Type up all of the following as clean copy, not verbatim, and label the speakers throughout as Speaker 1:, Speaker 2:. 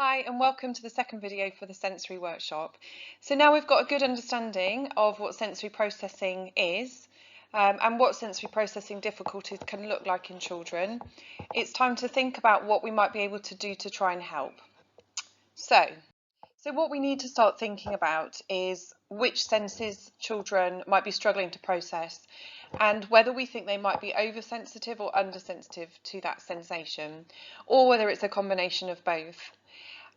Speaker 1: Hi and welcome to the second video for the sensory workshop. So now we've got a good understanding of what sensory processing is and what sensory processing difficulties can look like in children. It's time to think about what we might be able to do to try and help. So what we need to start thinking about is which senses children might be struggling to process and whether we think they might be oversensitive or undersensitive to that sensation, or whether it's a combination of both.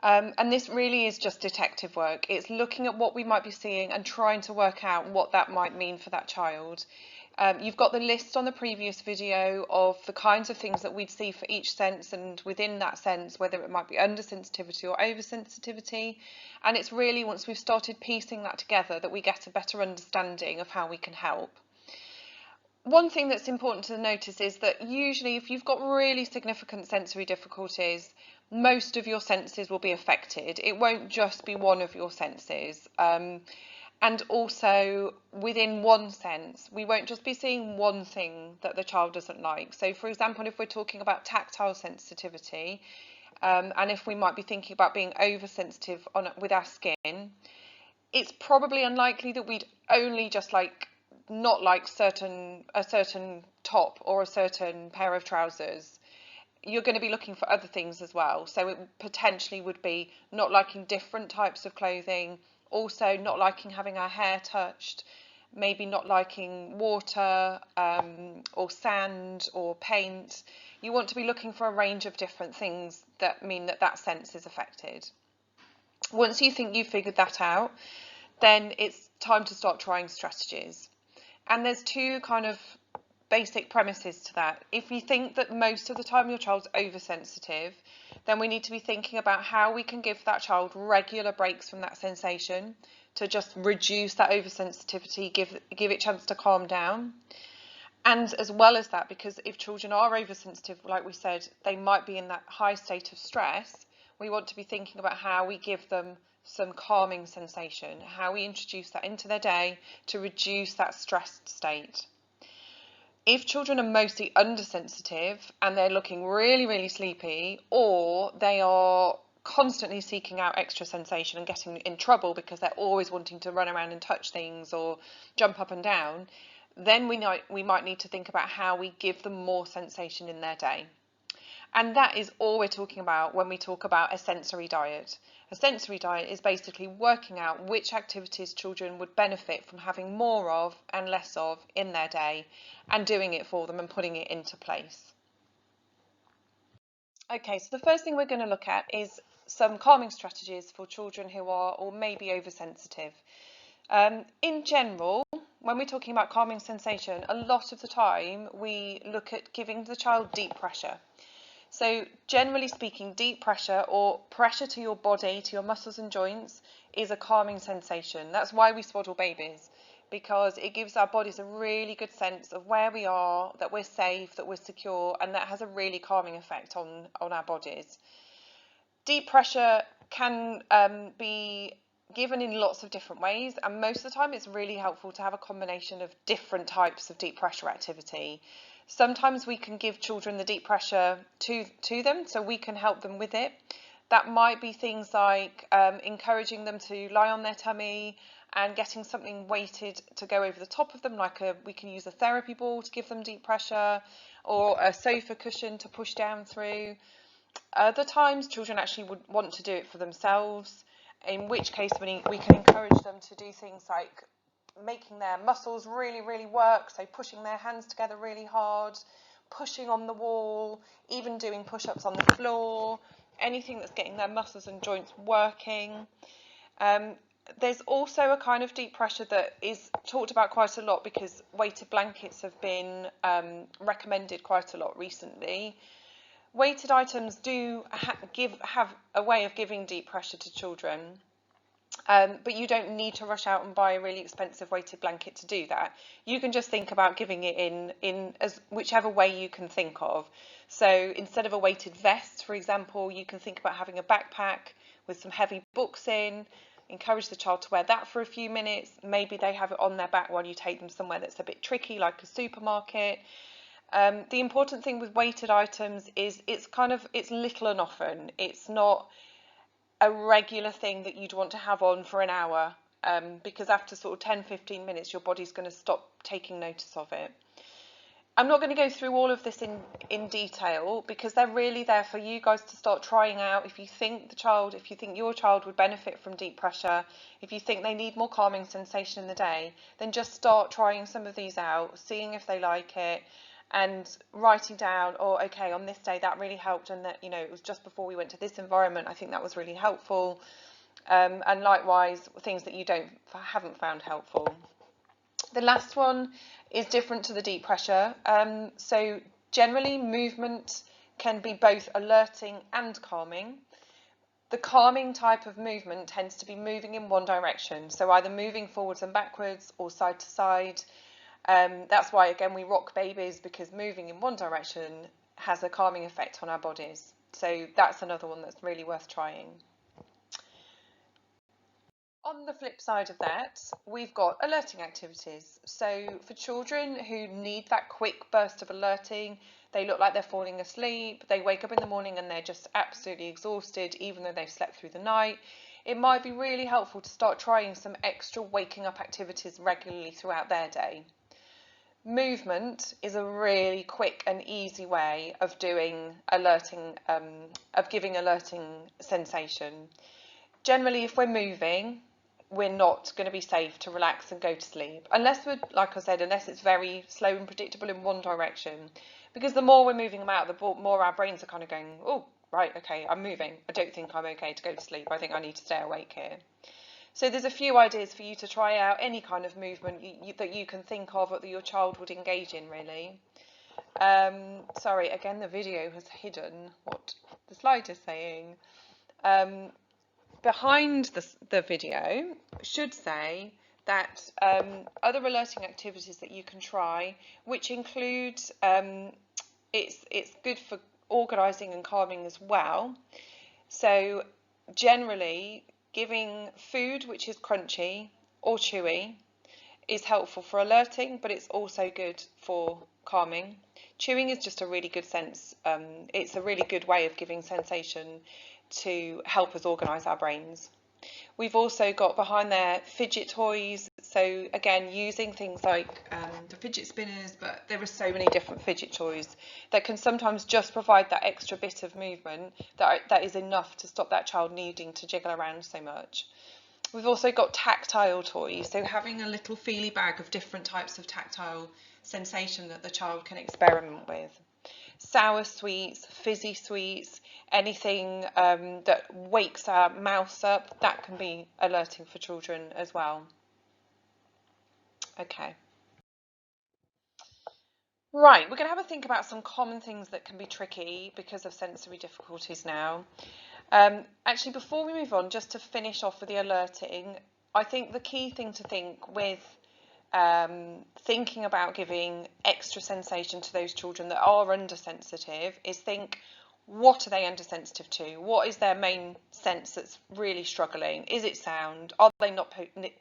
Speaker 1: And this really is just detective work. It's looking at what we might be seeing and trying to work out what that might mean for that child. You've got the list on the previous video of the kinds of things that we'd see for each sense, and within that sense whether it might be undersensitivity or oversensitivity. And it's really once we've started piecing that together that we get a better understanding of how we can help. One thing that's important to notice is that usually if you've got really significant sensory difficulties, most of your senses will be affected. It won't just be one of your senses. And also within one sense, we won't just be seeing one thing that the child doesn't like. So for example, if we're talking about tactile sensitivity, and if we might be thinking about being oversensitive with our skin, it's probably unlikely that we'd only just not like a certain top or a certain pair of trousers. You're going to be looking for other things as well. So it potentially would be not liking different types of clothing, also not liking having our hair touched, maybe not liking water or sand or paint. You want to be looking for a range of different things that mean that that sense is affected. Once you think you've figured that out, then it's time to start trying strategies. And there's two kind of basic premises to that. If you think that most of the time your child's oversensitive, then we need to be thinking about how we can give that child regular breaks from that sensation to just reduce that oversensitivity, give it a chance to calm down. And as well as that, because if children are oversensitive, like we said, they might be in that high state of stress, we want to be thinking about how we give them some calming sensation, how we introduce that into their day to reduce that stressed state. If children are mostly undersensitive and they're looking really, really sleepy, or they are constantly seeking out extra sensation and getting in trouble because they're always wanting to run around and touch things or jump up and down, then we might need to think about how we give them more sensation in their day. And that is all we're talking about when we talk about a sensory diet. A sensory diet is basically working out which activities children would benefit from having more of and less of in their day, and doing it for them and putting it into place. Okay, so the first thing we're going to look at is some calming strategies for children who are or maybe oversensitive. In general, when we're talking about calming sensation, a lot of the time we look at giving the child deep pressure. So generally speaking, deep pressure or pressure to your body, to your muscles and joints, is a calming sensation. That's why we swaddle babies, because it gives our bodies a really good sense of where we are, that we're safe, that we're secure, and that has a really calming effect on our bodies. Deep pressure can be given in lots of different ways, and most of the time it's really helpful to have a combination of different types of deep pressure activity. Sometimes we can give children the deep pressure to them, so we can help them with it. That might be things like encouraging them to lie on their tummy and getting something weighted to go over the top of them, we can use a therapy ball to give them deep pressure, or a sofa cushion to push down through. Other times children actually would want to do it for themselves, in which case we can encourage them to do things like making their muscles really, really work, so pushing their hands together really hard, pushing on the wall, even doing push-ups on the floor, anything that's getting their muscles and joints working. There's also a kind of deep pressure that is talked about quite a lot because weighted blankets have been recommended quite a lot recently. Weighted items do have a way of giving deep pressure to children. But you don't need to rush out and buy a really expensive weighted blanket to do that. You can just think about giving it in as whichever way you can think of. So instead of a weighted vest, for example, you can think about having a backpack with some heavy books in. Encourage the child to wear that for a few minutes. Maybe they have it on their back while you take them somewhere that's a bit tricky, like a supermarket. The important thing with weighted items is it's little and often. It's not a regular thing that you'd want to have on for an hour, because after sort of 10-15 minutes your body's going to stop taking notice of it. I'm not going to go through all of this in detail, because they're really there for you guys to start trying out. If you think your child would benefit from deep pressure, if you think they need more calming sensation in the day, then just start trying some of these out, seeing if they like it, and writing down, oh, okay, on this day that really helped, and that, you know, it was just before we went to this environment, I think that was really helpful. And likewise, things that you haven't found helpful. The last one is different to the deep pressure. So generally movement can be both alerting and calming. The calming type of movement tends to be moving in one direction, so either moving forwards and backwards or side to side. That's why, again, we rock babies, because moving in one direction has a calming effect on our bodies. So that's another one that's really worth trying. On the flip side of that, we've got alerting activities. So for children who need that quick burst of alerting, they look like they're falling asleep, they wake up in the morning and they're just absolutely exhausted, even though they've slept through the night, it might be really helpful to start trying some extra waking up activities regularly throughout their day. Movement is a really quick and easy way of doing alerting, of giving alerting sensation. Generally, if we're moving, we're not going to be safe to relax and go to sleep, unless we're, like I said, unless it's very slow and predictable in one direction, because the more we're moving them out, the more our brains are kind of going, oh, right, okay, I'm moving, I don't think I'm okay to go to sleep, I think I need to stay awake here. So there's a few ideas for you to try out, any kind of movement that you can think of that your child would engage in, really. Sorry, again, the video has hidden what the slide is saying. Behind the video should say that other alerting activities that you can try, which include, it's good for organising and calming as well. So generally, giving food which is crunchy or chewy is helpful for alerting, but it's also good for calming. Chewing is just a really good sense. It's a really good way of giving sensation to help us organise our brains. We've also got behind there fidget toys, so again using things like the fidget spinners, but there are so many different fidget toys that can sometimes just provide that extra bit of movement that is enough to stop that child needing to jiggle around so much. We've also got tactile toys, so having a little feely bag of different types of tactile sensation that the child can experiment with. Sour sweets, fizzy sweets, anything that wakes our mouth up, that can be alerting for children as well. Okay. Right, we're going to have a think about some common things that can be tricky because of sensory difficulties now. Actually, before we move on, just to finish off with the alerting, I think the key thing to think with thinking about giving extra sensation to those children that are undersensitive is think, what are they undersensitive to? What is their main sense that's really struggling? Is it sound? Are they not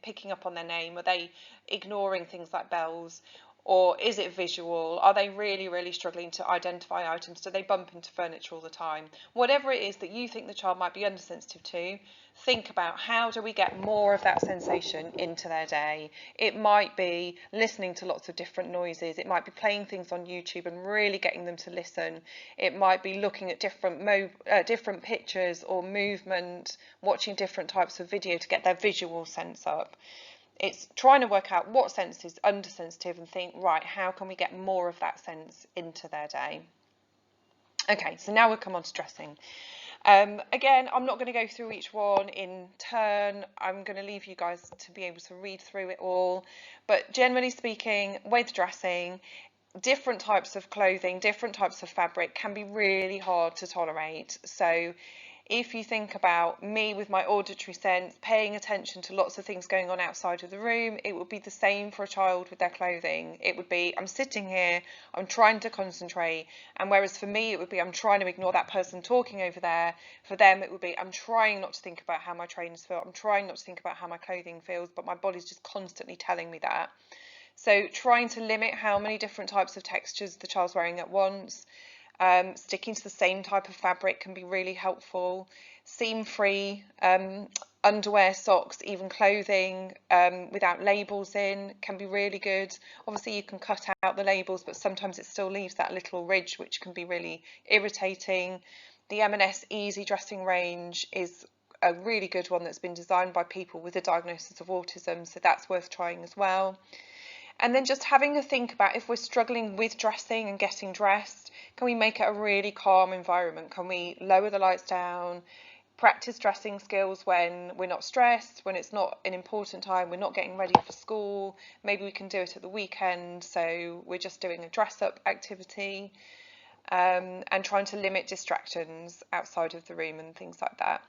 Speaker 1: picking up on their name? Are they ignoring things like bells? Or is it visual? Are they really, really struggling to identify items? Do they bump into furniture all the time? Whatever it is that you think the child might be undersensitive to, think about how do we get more of that sensation into their day. It might be listening to lots of different noises. It might be playing things on YouTube and really getting them to listen. It might be looking at different pictures or movement, watching different types of video to get their visual sense up. It's trying to work out what sense is undersensitive and think, right, how can we get more of that sense into their day? Okay, so now we'll come on to dressing. Again, I'm not going to go through each one in turn. I'm going to leave you guys to be able to read through it all. But generally speaking, with dressing, different types of clothing, different types of fabric can be really hard to tolerate. So if you think about me with my auditory sense, paying attention to lots of things going on outside of the room, it would be the same for a child with their clothing. It would be, I'm sitting here, I'm trying to concentrate, and whereas for me it would be, I'm trying to ignore that person talking over there, for them it would be, I'm trying not to think about how my trainers feel, I'm trying not to think about how my clothing feels, but my body's just constantly telling me that. So trying to limit how many different types of textures the child's wearing at once. Sticking to the same type of fabric can be really helpful. seam-free underwear, socks, even clothing without labels in can be really good. Obviously you can cut out the labels, but sometimes it still leaves that little ridge, which can be really irritating. The M&S Easy Dressing range is a really good one that's been designed by people with a diagnosis of autism, so that's worth trying as well. And then just having a think about, if we're struggling with dressing and getting dressed, can we make it a really calm environment? Can we lower the lights down, practice dressing skills when we're not stressed, when it's not an important time, we're not getting ready for school? Maybe we can do it at the weekend, so we're just doing a dress up activity, and trying to limit distractions outside of the room and things like that.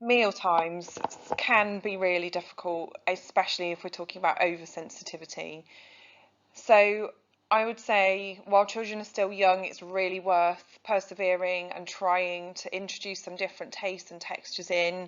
Speaker 1: Meal times can be really difficult, especially if we're talking about oversensitivity. So I would say while children are still young, it's really worth persevering and trying to introduce some different tastes and textures in.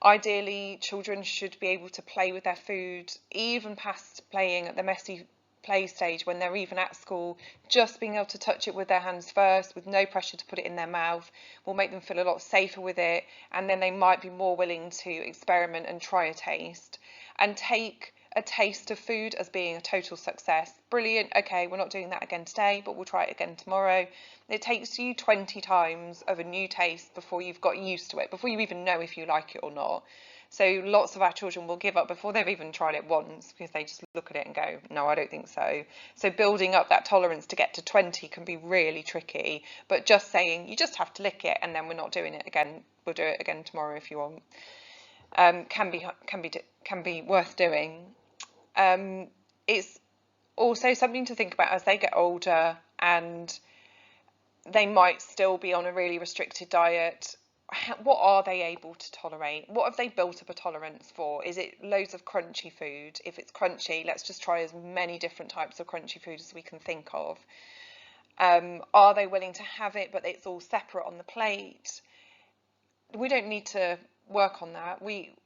Speaker 1: Ideally, children should be able to play with their food, even past playing at the messy play stage when they're even at school. Just being able to touch it with their hands first, with no pressure to put it in their mouth, will make them feel a lot safer with it, and then they might be more willing to experiment and try a taste and take a taste of food as being a total success. Brilliant, okay, we're not doing that again today, but we'll try it again tomorrow. It takes you 20 times of a new taste before you've got used to it, before you even know if you like it or not. So lots of our children will give up before they've even tried it once, because they just look at it and go, no, I don't think so. So building up that tolerance to get to 20 can be really tricky, but just saying you just have to lick it and then we're not doing it again, we'll do it again tomorrow if you want, can be worth doing. It's also something to think about as they get older and they might still be on a really restricted diet. What are they able to tolerate? What have they built up a tolerance for? Is it loads of crunchy food? If it's crunchy, let's just try as many different types of crunchy food as we can think of. Are they willing to have it, but it's all separate on the plate? We don't need to work on that.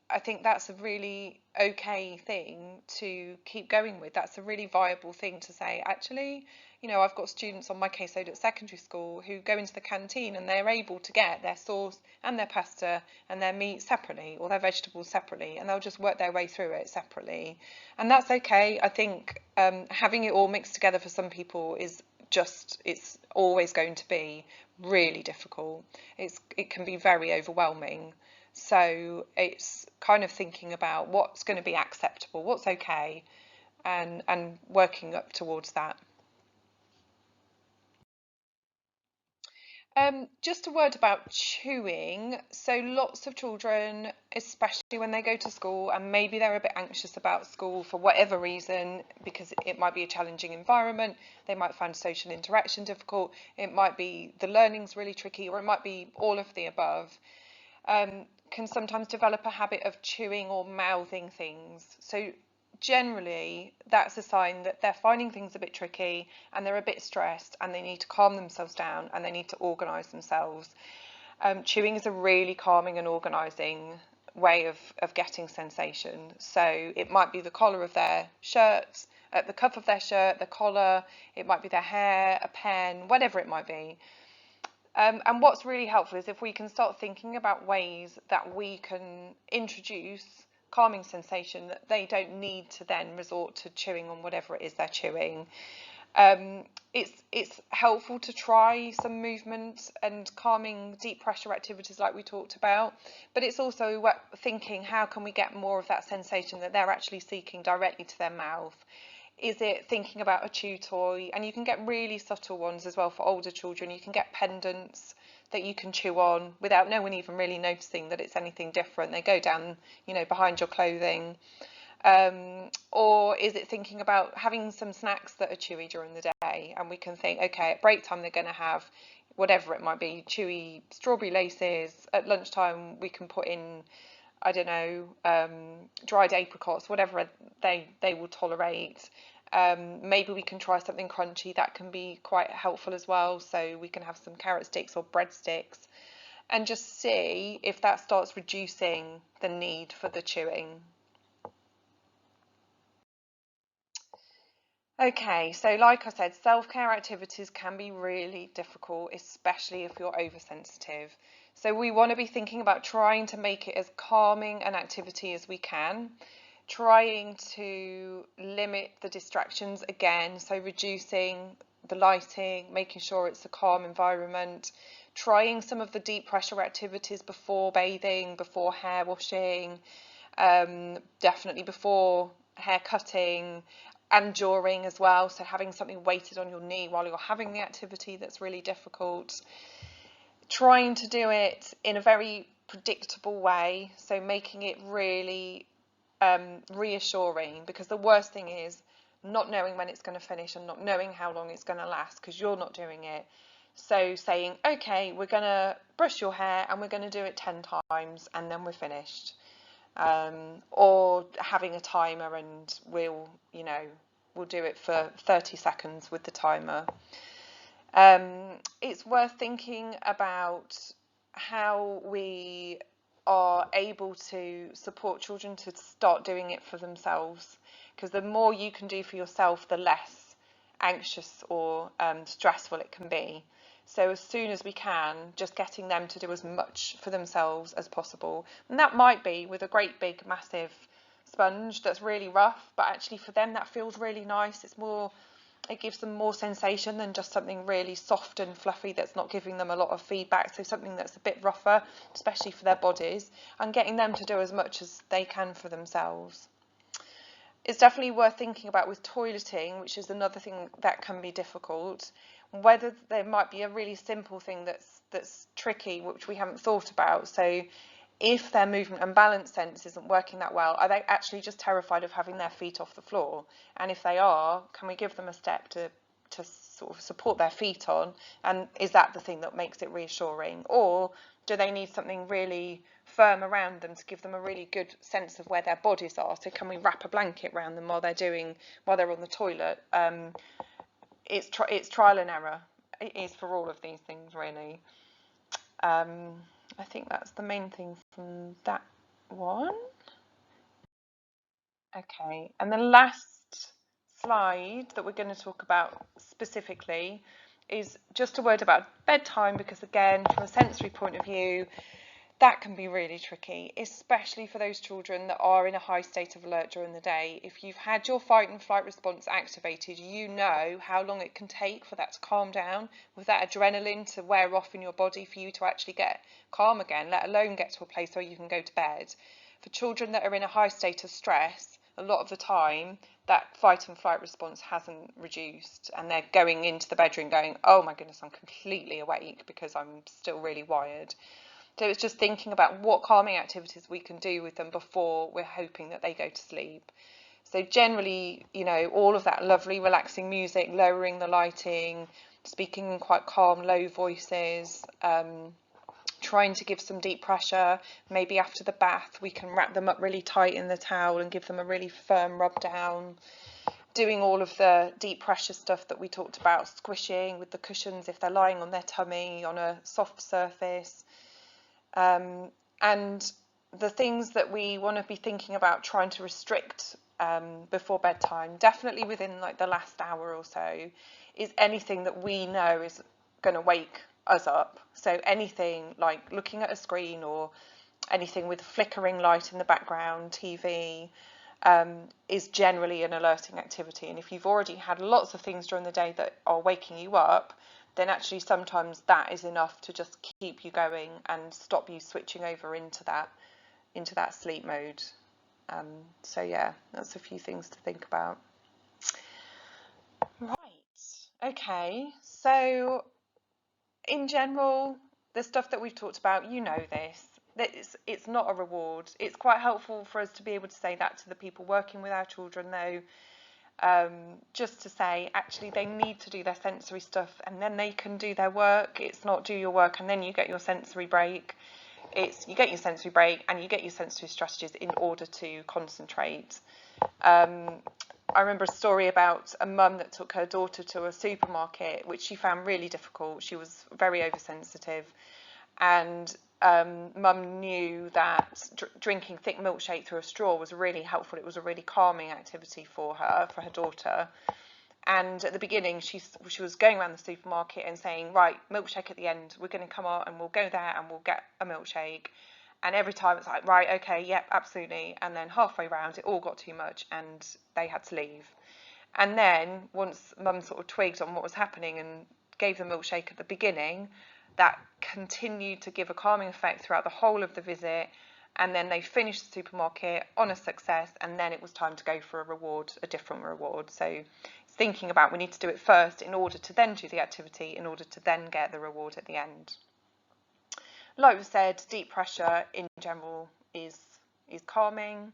Speaker 1: I think that's a really okay thing to keep going with. That's a really viable thing to say, actually, you know, I've got students on my caseload at secondary school who go into the canteen and they're able to get their sauce and their pasta and their meat separately, or their vegetables separately, and they'll just work their way through it separately. And that's okay. I think having it all mixed together for some people is just, it's always going to be really difficult. It can be very overwhelming. So it's kind of thinking about what's going to be acceptable, what's okay, and working up towards that. Just a word about chewing. So lots of children, especially when they go to school and maybe they're a bit anxious about school for whatever reason, because it might be a challenging environment, they might find social interaction difficult, it might be the learning's really tricky, or it might be all of the above, can sometimes develop a habit of chewing or mouthing things. So generally that's a sign that they're finding things a bit tricky and they're a bit stressed and they need to calm themselves down and they need to organise themselves. Chewing is a really calming and organising way of getting sensation. So it might be the collar of their shirt, the cuff of their shirt, the collar, it might be their hair, a pen, whatever it might be. And what's really helpful is if we can start thinking about ways that we can introduce calming sensation, that they don't need to then resort to chewing on whatever it is they're chewing. It's helpful to try some movement and calming deep pressure activities like we talked about, but it's also thinking, how can we get more of that sensation that they're actually seeking directly to their mouth? Is it thinking about a chew toy? And you can get really subtle ones as well for older children. You can get pendants that you can chew on without no one even really noticing that it's anything different. They go down, you know, behind your clothing. Or is it thinking about having some snacks that are chewy during the day, and we can think, okay, at break time they're going to have whatever it might be, chewy strawberry laces. At lunchtime we can put in, I don't know, dried apricots, whatever they will tolerate. Maybe we can try something crunchy that can be quite helpful as well. So we can have some carrot sticks or bread sticks and just see if that starts reducing the need for the chewing. Okay, so like I said, self-care activities can be really difficult, especially if you're oversensitive. So we want to be thinking about trying to make it as calming an activity as we can, trying to limit the distractions again, so reducing the lighting, making sure it's a calm environment, trying some of the deep pressure activities before bathing, before hair washing, definitely before hair cutting and during as well. So having something weighted on your knee while you're having the activity that's really difficult. Trying to do it in a very predictable way, so making it really reassuring, because the worst thing is not knowing when it's going to finish and not knowing how long it's going to last because you're not doing it. So saying, okay, we're going to brush your hair and we're going to do it 10 times and then we're finished. Or having a timer and we'll do it for 30 seconds with the timer. It's worth thinking about how we are able to support children to start doing it for themselves, because the more you can do for yourself, the less anxious or stressful it can be. So as soon as we can, just getting them to do as much for themselves as possible. And that might be with a great big massive sponge that's really rough, but actually for them that feels really nice. It gives them more sensation than just something really soft and fluffy that's not giving them a lot of feedback. So something that's a bit rougher, especially for their bodies, and getting them to do as much as they can for themselves. It's definitely worth thinking about with toileting, which is another thing that can be difficult, whether there might be a really simple thing that's tricky, which we haven't thought about. So if their movement and balance sense isn't working that well, are they actually just terrified of having their feet off the floor? And if they are, can we give them a step to sort of support their feet on? And is that the thing that makes it reassuring? Or do they need something really firm around them to give them a really good sense of where their bodies are? So can we wrap a blanket around them while they're on the toilet? It's trial and error. It is for all of these things, really. I think that's the main thing from that one. Okay, and the last slide that we're going to talk about specifically is just a word about bedtime, because again, from a sensory point of view, that can be really tricky, especially for those children that are in a high state of alert during the day. If you've had your fight and flight response activated, you know how long it can take for that to calm down, with that adrenaline to wear off in your body for you to actually get calm again, let alone get to a place where you can go to bed. For children that are in a high state of stress, a lot of the time that fight and flight response hasn't reduced, and they're going into the bedroom going, oh my goodness, I'm completely awake because I'm still really wired. So it's just thinking about what calming activities we can do with them before we're hoping that they go to sleep. So generally, all of that lovely relaxing music, lowering the lighting, speaking in quite calm, low voices, trying to give some deep pressure. Maybe after the bath, we can wrap them up really tight in the towel and give them a really firm rub down. Doing all of the deep pressure stuff that we talked about, squishing with the cushions if they're lying on their tummy on a soft surface. And the things that we want to be thinking about trying to restrict before bedtime, definitely within like the last hour or so, is anything that we know is going to wake us up. So anything like looking at a screen or anything with a flickering light in the background, TV, is generally an alerting activity. And if you've already had lots of things during the day that are waking you up, then actually sometimes that is enough to just keep you going and stop you switching over into that sleep mode. So yeah, that's a few things to think about. Right, okay, so in general, the stuff that we've talked about, it's not a reward. It's quite helpful for us to be able to say that to the people working with our children, though, just to say actually they need to do their sensory stuff and then they can do their work. It's not do your work and then you get your sensory break. It's you get your sensory break and you get your sensory strategies in order to concentrate. I remember a story about a mum that took her daughter to a supermarket, which she found really difficult. She was very oversensitive, and mum knew that drinking thick milkshake through a straw was really helpful. It was a really calming activity for her daughter. And at the beginning, she was going around the supermarket and saying, right, milkshake at the end. We're going to come out and we'll go there and we'll get a milkshake. And every time it's like, right, okay, yep, absolutely. And then halfway round, it all got too much and they had to leave. And then once Mum sort of twigged on what was happening and gave the milkshake at the beginning, that continued to give a calming effect throughout the whole of the visit. And then they finished the supermarket on a success, and then it was time to go for a reward, a different reward. So thinking about, we need to do it first in order to then do the activity, in order to then get the reward at the end. Like we said, deep pressure in general is calming,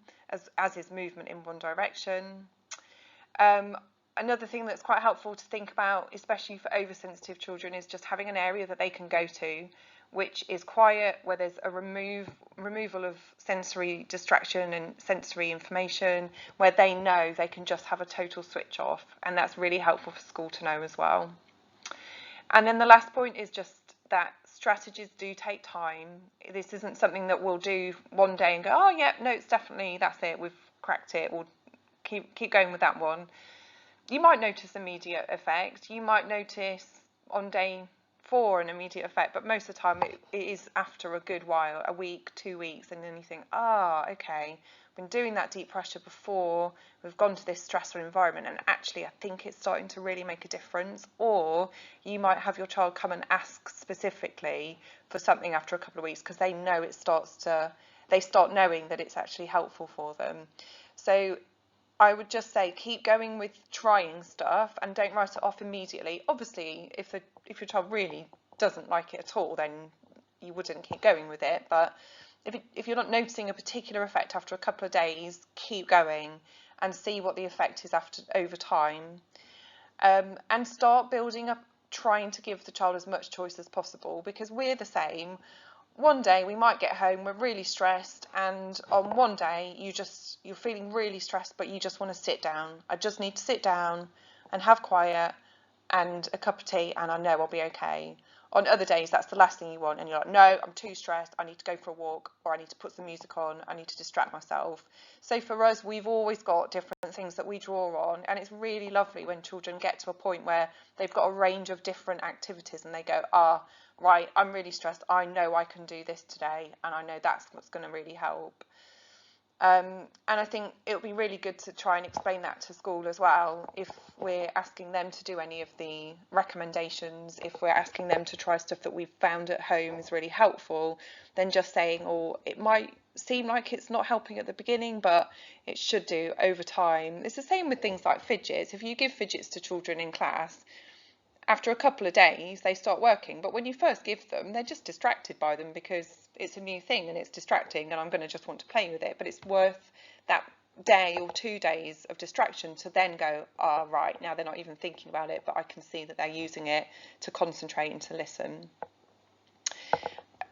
Speaker 1: as is movement in one direction. Another thing that's quite helpful to think about, especially for oversensitive children, is just having an area that they can go to which is quiet, where there's a removal of sensory distraction and sensory information, where they know they can just have a total switch off, and that's really helpful for school to know as well. And then the last point is just that strategies do take time. This isn't something that we'll do one day and go, oh yeah, no, it's definitely, that's it, we've cracked it, we'll keep going with that one. You might notice immediate effect, you might notice on day 4 an immediate effect, but most of the time it is after a good while, a week, 2 weeks, and then you think, okay, I've been doing that deep pressure before, we've gone to this stressful environment, and actually I think it's starting to really make a difference. Or you might have your child come and ask specifically for something after a couple of weeks because they know they start knowing that it's actually helpful for them. So I would just say keep going with trying stuff and don't write it off immediately. Obviously, if your child really doesn't like it at all, then you wouldn't keep going with it. But if you're not noticing a particular effect after a couple of days, keep going and see what the effect is over time. And start building up, trying to give the child as much choice as possible, because we're the same. One day we might get home, we're really stressed, and on one day you're feeling really stressed, but you just want to sit down. I just need to sit down and have quiet and a cup of tea, and I know I'll be okay. On other days, that's the last thing you want, and you're like, no, I'm too stressed, I need to go for a walk, or I need to put some music on, I need to distract myself. So for us, we've always got different things that we draw on, and it's really lovely when children get to a point where they've got a range of different activities and they go, right, I'm really stressed, I know I can do this today, and I know that's what's going to really help. And I think it would be really good to try and explain that to school as well. If we're asking them to do any of the recommendations, if we're asking them to try stuff that we've found at home is really helpful, then just saying, it might seem like it's not helping at the beginning, but it should do over time. It's the same with things like fidgets. If you give fidgets to children in class, after a couple of days they start working, but when you first give them, they're just distracted by them because it's a new thing and it's distracting and I'm going to just want to play with it. But it's worth that day or 2 days of distraction to then go, right, now they're not even thinking about it, but I can see that they're using it to concentrate and to listen.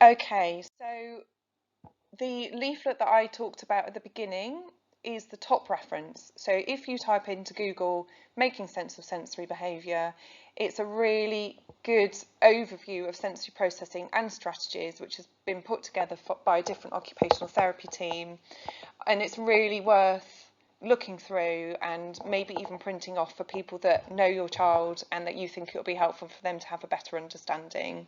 Speaker 1: Okay, so the leaflet that I talked about at the beginning is the top reference. So if you type into Google making sense of sensory behaviour, it's a really good overview of sensory processing and strategies, which has been put together by a different occupational therapy team, and it's really worth looking through and maybe even printing off for people that know your child and that you think it will be helpful for them to have a better understanding.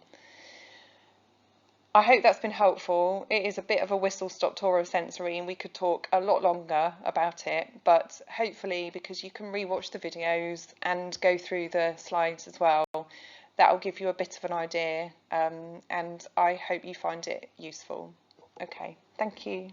Speaker 1: I hope that's been helpful. It is a bit of a whistle-stop tour of sensory and we could talk a lot longer about it, but hopefully, because you can rewatch the videos and go through the slides as well, that will give you a bit of an idea, and I hope you find it useful. Okay, thank you.